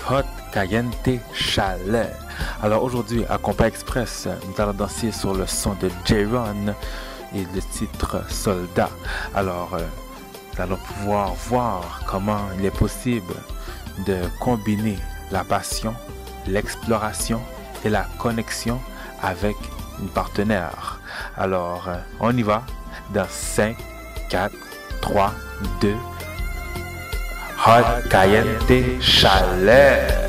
Hot Caliente Chaleur. Alors aujourd'hui à Compas Express, nous allons danser sur le son de J-Ron et le titre Soldat. Alors nous allons pouvoir voir comment il est possible de combiner la passion, l'exploration et la connexion avec une partenaire. Alors on y va dans 5, 4, 3, 2. Hot Caliente Chaleur.